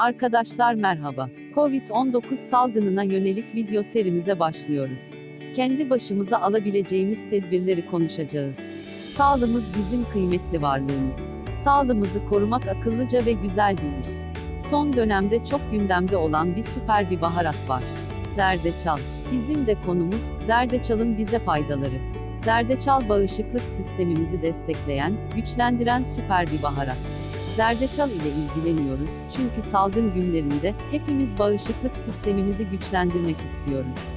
Arkadaşlar merhaba. Covid-19 salgınına yönelik video serimize başlıyoruz. Kendi başımıza alabileceğimiz tedbirleri konuşacağız. Sağlığımız bizim kıymetli varlığımız. Sağlığımızı korumak akıllıca ve güzel bir iş. Son dönemde çok gündemde olan süper bir baharat var. Zerdeçal. Bizim de konumuz, zerdeçalın bize faydaları. Zerdeçal bağışıklık sistemimizi destekleyen, güçlendiren süper bir baharat. Zerdeçal ile ilgileniyoruz, çünkü salgın günlerinde, hepimiz bağışıklık sistemimizi güçlendirmek istiyoruz.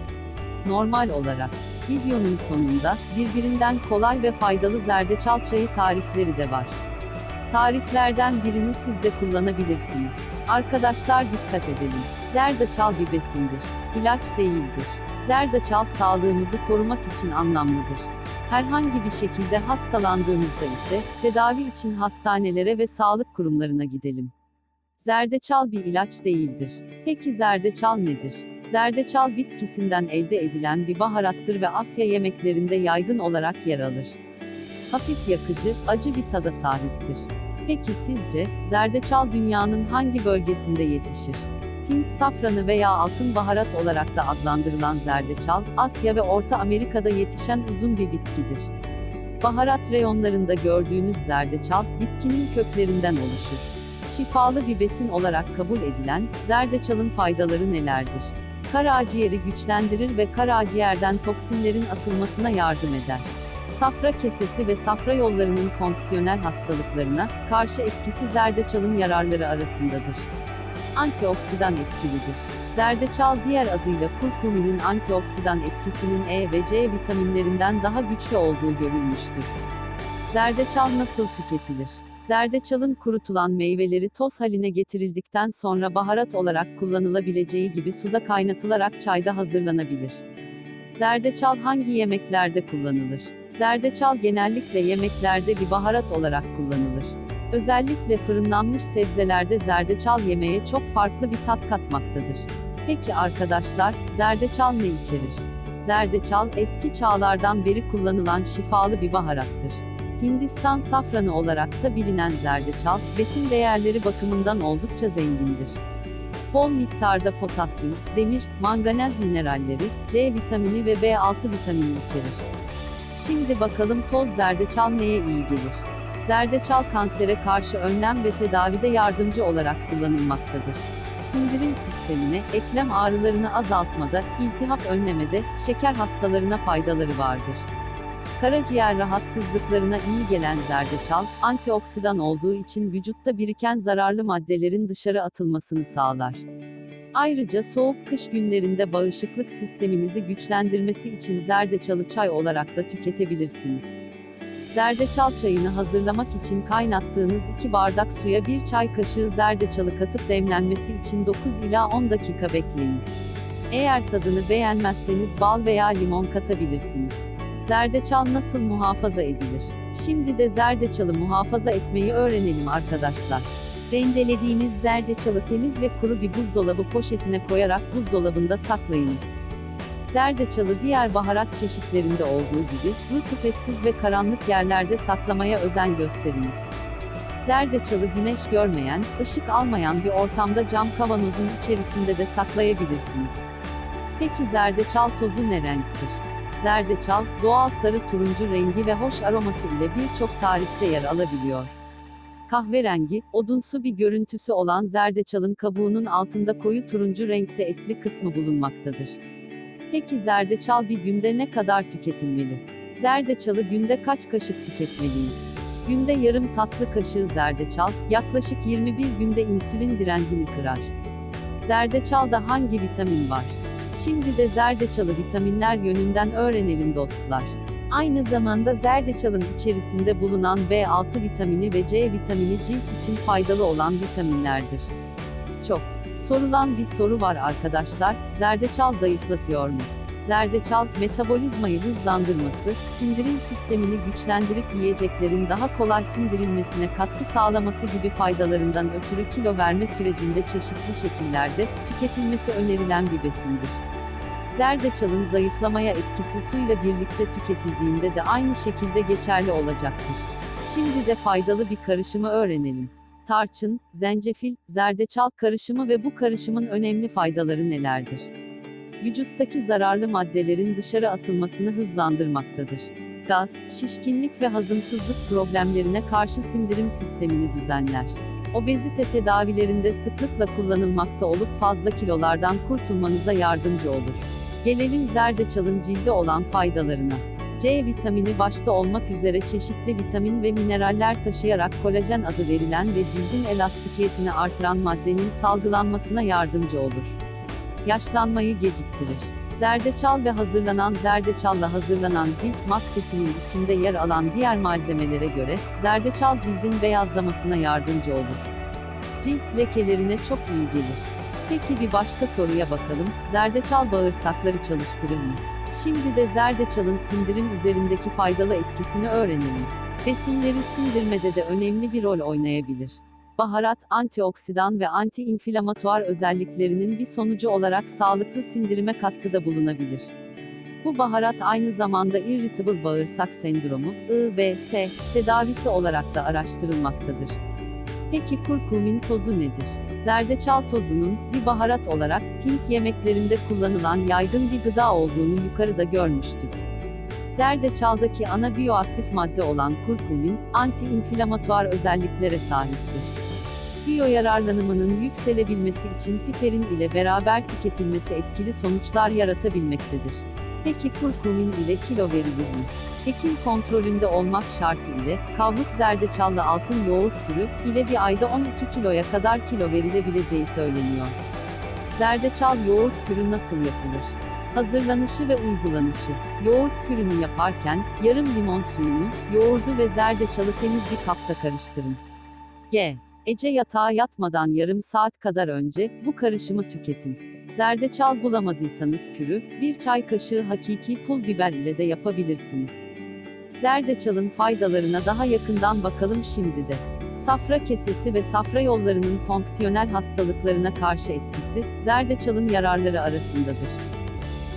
Normal olarak, videonun sonunda, birbirinden kolay ve faydalı zerdeçal çayı tarifleri de var. Tariflerden birini siz de kullanabilirsiniz. Arkadaşlar dikkat edelim. Zerdeçal bir besindir. İlaç değildir. Zerdeçal sağlığımızı korumak için anlamlıdır. Herhangi bir şekilde hastalandığımızda ise, tedavi için hastanelere ve sağlık kurumlarına gidelim. Zerdeçal bir ilaç değildir. Peki zerdeçal nedir? Zerdeçal bitkisinden elde edilen bir baharattır ve Asya yemeklerinde yaygın olarak yer alır. Hafif yakıcı, acı bir tada sahiptir. Peki sizce, zerdeçal dünyanın hangi bölgesinde yetişir? Hint safranı veya altın baharat olarak da adlandırılan zerdeçal, Asya ve Orta Amerika'da yetişen uzun bir bitkidir. Baharat reyonlarında gördüğünüz zerdeçal, bitkinin köklerinden oluşur. Şifalı bir besin olarak kabul edilen, zerdeçalın faydaları nelerdir? Karaciğeri güçlendirir ve karaciğerden toksinlerin atılmasına yardım eder. Safra kesesi ve safra yollarının fonksiyonel hastalıklarına karşı etkisi zerdeçalın yararları arasındadır. Antioksidan etkilidir. Zerdeçal diğer adıyla kurkuminin antioksidan etkisinin E ve C vitaminlerinden daha güçlü olduğu görülmüştür. Zerdeçal nasıl tüketilir? Zerdeçalın kurutulan meyveleri toz haline getirildikten sonra baharat olarak kullanılabileceği gibi suda kaynatılarak çayda hazırlanabilir. Zerdeçal hangi yemeklerde kullanılır? Zerdeçal genellikle yemeklerde bir baharat olarak kullanılır. Özellikle fırınlanmış sebzelerde zerdeçal yemeğe çok farklı bir tat katmaktadır. Peki arkadaşlar, zerdeçal ne içerir? Zerdeçal, eski çağlardan beri kullanılan şifalı bir baharattır. Hindistan safranı olarak da bilinen zerdeçal, besin değerleri bakımından oldukça zengindir. Bol miktarda potasyum, demir, manganez mineralleri, C vitamini ve B6 vitamini içerir. Şimdi bakalım toz zerdeçal neye iyi gelir? Zerdeçal kansere karşı önlem ve tedavide yardımcı olarak kullanılmaktadır. Sindirim sistemine, eklem ağrılarını azaltmada, iltihap önlemede, şeker hastalarına faydaları vardır. Karaciğer rahatsızlıklarına iyi gelen zerdeçal, antioksidan olduğu için vücutta biriken zararlı maddelerin dışarı atılmasını sağlar. Ayrıca soğuk kış günlerinde bağışıklık sisteminizi güçlendirmesi için zerdeçalı çay olarak da tüketebilirsiniz. Zerdeçal çayını hazırlamak için kaynattığınız 2 bardak suya 1 çay kaşığı zerdeçalı katıp demlenmesi için 9 ila 10 dakika bekleyin. Eğer tadını beğenmezseniz bal veya limon katabilirsiniz. Zerdeçal nasıl muhafaza edilir? Şimdi de zerdeçalı muhafaza etmeyi öğrenelim arkadaşlar. Rendelediğiniz zerdeçalı temiz ve kuru bir buzdolabı poşetine koyarak buzdolabında saklayınız. Zerdeçalı diğer baharat çeşitlerinde olduğu gibi, rutubetsiz ve karanlık yerlerde saklamaya özen gösteriniz. Zerdeçalı güneş görmeyen, ışık almayan bir ortamda cam kavanozun içerisinde de saklayabilirsiniz. Peki zerdeçal tozu ne renktir? Zerdeçal, doğal sarı turuncu rengi ve hoş aroması ile birçok tarifte yer alabiliyor. Kahverengi, odunsu bir görüntüsü olan zerdeçalın kabuğunun altında koyu turuncu renkte etli kısmı bulunmaktadır. Peki zerdeçal bir günde ne kadar tüketilmeli? Zerdeçalı günde kaç kaşık tüketmeliyiz? Günde yarım tatlı kaşığı zerdeçal, yaklaşık 21 günde insülin direncini kırar. Zerdeçalda hangi vitamin var? Şimdi de zerdeçalı vitaminler yönünden öğrenelim dostlar. Aynı zamanda zerdeçalın içerisinde bulunan B6 vitamini ve C vitamini cilt için faydalı olan vitaminlerdir. Çok sorulan bir soru var arkadaşlar, zerdeçal zayıflatıyor mu? Zerdeçal, metabolizmayı hızlandırması, sindirim sistemini güçlendirip yiyeceklerin daha kolay sindirilmesine katkı sağlaması gibi faydalarından ötürü kilo verme sürecinde çeşitli şekillerde tüketilmesi önerilen bir besindir. Zerdeçalın zayıflamaya etkisi suyla birlikte tüketildiğinde de aynı şekilde geçerli olacaktır. Şimdi de faydalı bir karışımı öğrenelim. Tarçın, zencefil, zerdeçal karışımı ve bu karışımın önemli faydaları nelerdir? Vücuttaki zararlı maddelerin dışarı atılmasını hızlandırmaktadır. Gaz, şişkinlik ve hazımsızlık problemlerine karşı sindirim sistemini düzenler. Obezite tedavilerinde sıklıkla kullanılmakta olup fazla kilolardan kurtulmanıza yardımcı olur. Gelelim zerdeçalın cilde olan faydalarına. C vitamini başta olmak üzere çeşitli vitamin ve mineraller taşıyarak kolajen adı verilen ve cildin elastikiyetini artıran maddenin salgılanmasına yardımcı olur. Yaşlanmayı geciktirir. Zerdeçal ve zerdeçalla hazırlanan cilt maskesinin içinde yer alan diğer malzemelere göre, zerdeçal cildin beyazlamasına yardımcı olur. Cilt lekelerine çok iyi gelir. Peki bir başka soruya bakalım, zerdeçal bağırsakları çalıştırır mı? Şimdi de zerdeçalın sindirim üzerindeki faydalı etkisini öğrenelim. Besinleri sindirmede de önemli bir rol oynayabilir. Baharat, antioksidan ve anti-inflamatuar özelliklerinin bir sonucu olarak sağlıklı sindirime katkıda bulunabilir. Bu baharat aynı zamanda irritable bağırsak sendromu, IBS, tedavisi olarak da araştırılmaktadır. Peki kurkumin tozu nedir? Zerdeçal tozunun, bir baharat olarak, Hint yemeklerinde kullanılan yaygın bir gıda olduğunu yukarıda görmüştük. Zerdeçaldaki ana biyoaktif madde olan kurkumin, anti-inflamatuar özelliklere sahiptir. Biyoyararlanımının yükselebilmesi için piperin ile beraber tüketilmesi etkili sonuçlar yaratabilmektedir. Peki kurkumin ile kilo verilir mi? Hekim kontrolünde olmak şartı ile, kavruk zerdeçallı altın yoğurt kürü ile bir ayda 12 kiloya kadar kilo verilebileceği söyleniyor. Zerdeçal yoğurt kürü nasıl yapılır? Hazırlanışı ve uygulanışı. Yoğurt kürünü yaparken, yarım limon suyunu, yoğurdu ve zerdeçalı temiz bir kapta karıştırın. Gece yatağa yatmadan yarım saat kadar önce, bu karışımı tüketin. Zerdeçal bulamadıysanız kürü, bir çay kaşığı hakiki pul biber ile de yapabilirsiniz. Zerdeçalın faydalarına daha yakından bakalım şimdi de. Safra kesesi ve safra yollarının fonksiyonel hastalıklarına karşı etkisi, zerdeçalın yararları arasındadır.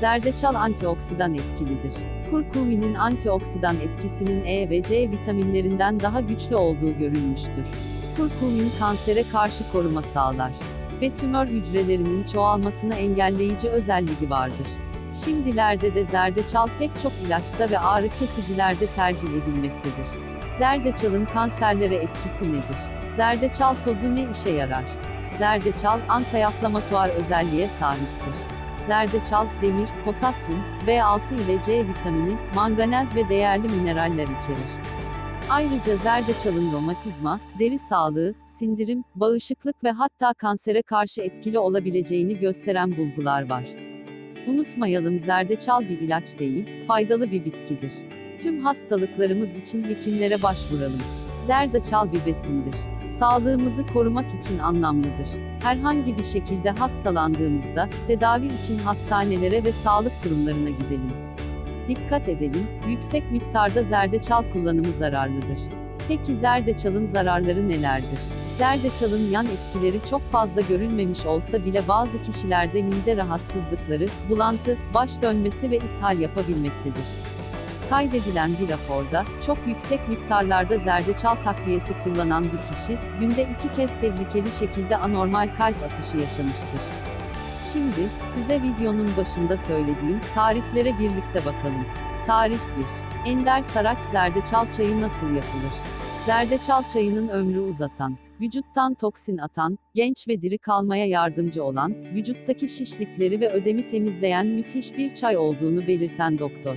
Zerdeçal antioksidan etkilidir. Kurkuminin antioksidan etkisinin E ve C vitaminlerinden daha güçlü olduğu görülmüştür. Kurkumin kansere karşı koruma sağlar ve tümör hücrelerinin çoğalmasını engelleyici özelliği vardır. Şimdilerde de zerdeçal pek çok ilaçta ve ağrı kesicilerde tercih edilmektedir. Zerdeçalın kanserlere etkisi nedir? Zerdeçal tozu ne işe yarar? Zerdeçal, anti-inflamatuar özelliğe sahiptir. Zerdeçal, demir, potasyum, B6 ile C vitamini, manganez ve değerli mineraller içerir. Ayrıca zerdeçalın romatizma, deri sağlığı, sindirim, bağışıklık ve hatta kansere karşı etkili olabileceğini gösteren bulgular var. Unutmayalım, zerdeçal bir ilaç değil, faydalı bir bitkidir. Tüm hastalıklarımız için hekimlere başvuralım. Zerdeçal bir besindir. Sağlığımızı korumak için anlamlıdır. Herhangi bir şekilde hastalandığımızda, tedavi için hastanelere ve sağlık kurumlarına gidelim. Dikkat edelim, yüksek miktarda zerdeçal kullanımı zararlıdır. Peki zerdeçalın zararları nelerdir? Zerdeçalın yan etkileri çok fazla görülmemiş olsa bile bazı kişilerde mide rahatsızlıkları, bulantı, baş dönmesi ve ishal yapabilmektedir. Kaydedilen bir raporda, çok yüksek miktarlarda zerdeçal takviyesi kullanan bir kişi, günde 2 kez tehlikeli şekilde anormal kalp atışı yaşamıştır. Şimdi, size videonun başında söylediğim tariflere birlikte bakalım. Tarif 1. Ender Saraç zerdeçal çayı nasıl yapılır? Zerdeçal çayının ömrü uzatan, vücuttan toksin atan, genç ve diri kalmaya yardımcı olan, vücuttaki şişlikleri ve ödemi temizleyen müthiş bir çay olduğunu belirten Doktor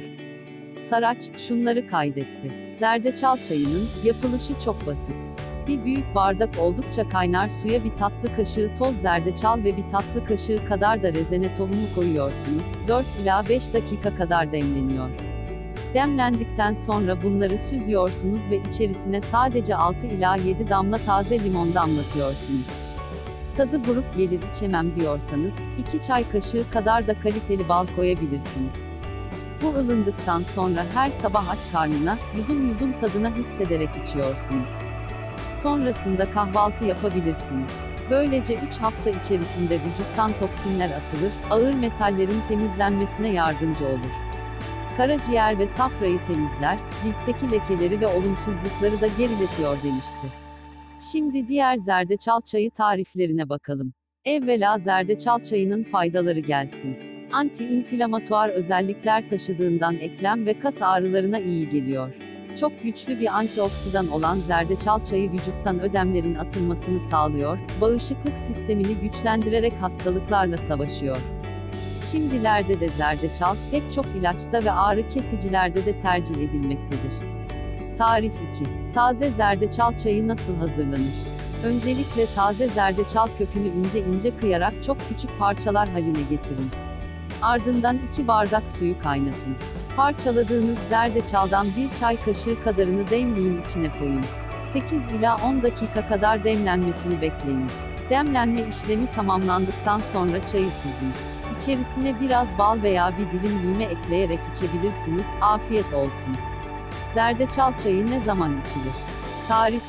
Saraç, şunları kaydetti. Zerdeçal çayının yapılışı çok basit. Bir büyük bardak oldukça kaynar suya bir tatlı kaşığı toz zerdeçal ve bir tatlı kaşığı kadar da rezene tohumu koyuyorsunuz. 4 ila 5 dakika kadar demleniyor. Demlendikten sonra bunları süzüyorsunuz ve içerisine sadece 6 ila 7 damla taze limon damlatıyorsunuz. Tadı buruk gelir içemem diyorsanız, 2 çay kaşığı kadar da kaliteli bal koyabilirsiniz. Bu ılındıktan sonra her sabah aç karnına, yudum yudum tadına hissederek içiyorsunuz. Sonrasında kahvaltı yapabilirsiniz. Böylece 3 hafta içerisinde vücuttan toksinler atılır, ağır metallerin temizlenmesine yardımcı olur. Karaciğer ve safrayı temizler, ciltteki lekeleri ve olumsuzlukları da geriletiyor demişti. Şimdi diğer zerdeçal çayı tariflerine bakalım. Evvela zerdeçal çayının faydaları gelsin. Anti-inflamatuar özellikler taşıdığından eklem ve kas ağrılarına iyi geliyor. Çok güçlü bir antioksidan olan zerdeçal çayı vücuttan ödemlerin atılmasını sağlıyor, bağışıklık sistemini güçlendirerek hastalıklarla savaşıyor. Şimdilerde de zerdeçal, pek çok ilaçta ve ağrı kesicilerde de tercih edilmektedir. Tarif 2. Taze zerdeçal çayı nasıl hazırlanır? Öncelikle taze zerdeçal kökünü ince ince kıyarak çok küçük parçalar haline getirin. Ardından 2 bardak suyu kaynatın. Parçaladığınız zerdeçaldan 1 çay kaşığı kadarını demliğin içine koyun. 8 ila 10 dakika kadar demlenmesini bekleyin. Demlenme işlemi tamamlandıktan sonra çayı süzün. İçerisine biraz bal veya bir dilim lime ekleyerek içebilirsiniz. Afiyet olsun. Zerdeçal çayı ne zaman içilir? Tarif 3.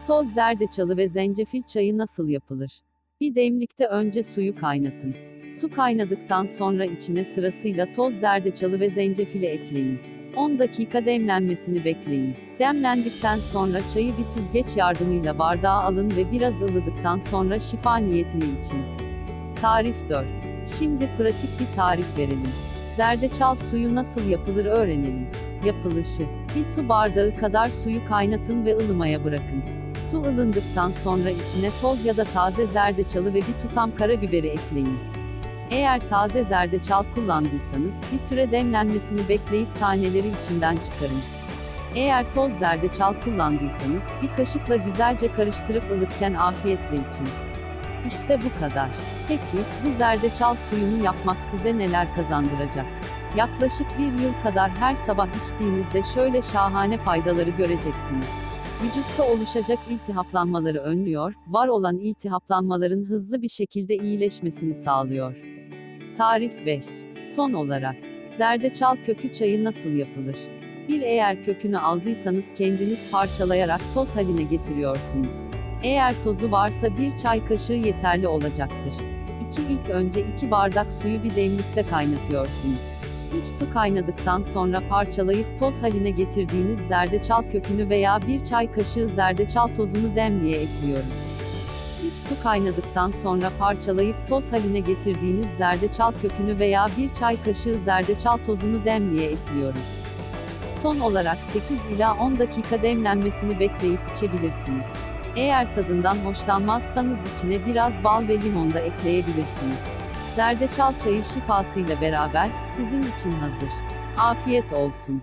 Toz zerdeçalı ve zencefil çayı nasıl yapılır? Bir demlikte önce suyu kaynatın. Su kaynadıktan sonra içine sırasıyla toz zerdeçalı ve zencefili ekleyin. 10 dakika demlenmesini bekleyin. Demlendikten sonra çayı bir süzgeç yardımıyla bardağa alın ve biraz ılıdıktan sonra şifa niyetine için. Tarif 4. Şimdi pratik bir tarif verelim. Zerdeçal suyu nasıl yapılır öğrenelim. Yapılışı: bir su bardağı kadar suyu kaynatın ve ılımaya bırakın. Su ılındıktan sonra içine toz ya da taze zerdeçalı ve bir tutam karabiberi ekleyin. Eğer taze zerdeçal kullandıysanız, bir süre demlenmesini bekleyip taneleri içinden çıkarın. Eğer toz zerdeçal kullandıysanız, bir kaşıkla güzelce karıştırıp ılıkken afiyetle için. İşte bu kadar. Peki, bu zerdeçal suyunu yapmak size neler kazandıracak? Yaklaşık 1 yıl kadar her sabah içtiğinizde şöyle şahane faydaları göreceksiniz. Vücutta oluşacak iltihaplanmaları önlüyor, var olan iltihaplanmaların hızlı bir şekilde iyileşmesini sağlıyor. Tarif 5. Son olarak, zerdeçal kökü çayı nasıl yapılır? Eğer kökünü aldıysanız kendiniz parçalayarak toz haline getiriyorsunuz. Eğer tozu varsa 1 çay kaşığı yeterli olacaktır. İlk önce 2 bardak suyu bir demlikte kaynatıyorsunuz. 3 su kaynadıktan sonra parçalayıp toz haline getirdiğiniz zerdeçal kökünü veya 1 çay kaşığı zerdeçal tozunu demliğe ekliyoruz. 3 su kaynadıktan sonra parçalayıp toz haline getirdiğiniz zerdeçal kökünü veya 1 çay kaşığı zerdeçal tozunu demliğe ekliyoruz. Son olarak 8 ila 10 dakika demlenmesini bekleyip içebilirsiniz. Eğer tadından hoşlanmazsanız içine biraz bal ve limon da ekleyebilirsiniz. Zerdeçal çayı şifasıyla beraber, sizin için hazır. Afiyet olsun.